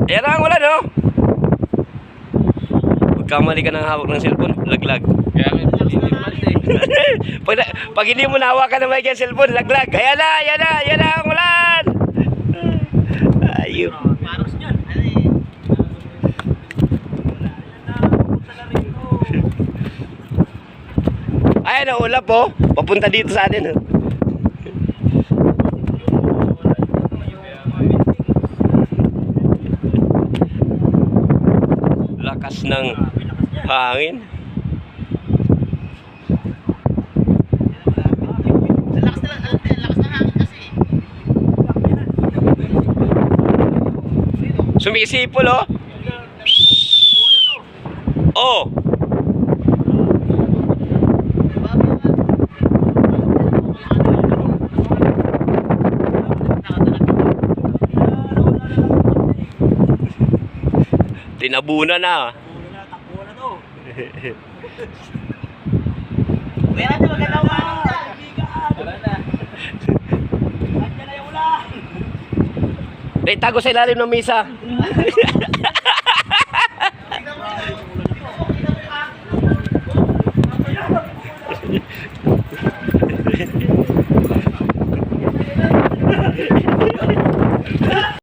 Ayan na ang ulan, no? Magkamali ka ng hawak ng cellphone, laglag. Kaya nga, hindi naman eh. pag hindi mo nahawakan ng mic yung cellphone, laglag. Ayan na, ayan na, ayan na ang ulan. Ayun. Paros dyan. Ayan na, ulap po. Papunta dito sa atin. Oh. Lakas ng hangin. Lakas na hangin kasi. Sumisipol, oh. Oh. Tinabunan na. Takbo na to. Kaya natin maganda umalang dyan. Tara na. Nandiyan na yung ulan. Ay, tago sa ilalim ng misa. Tingnan mo.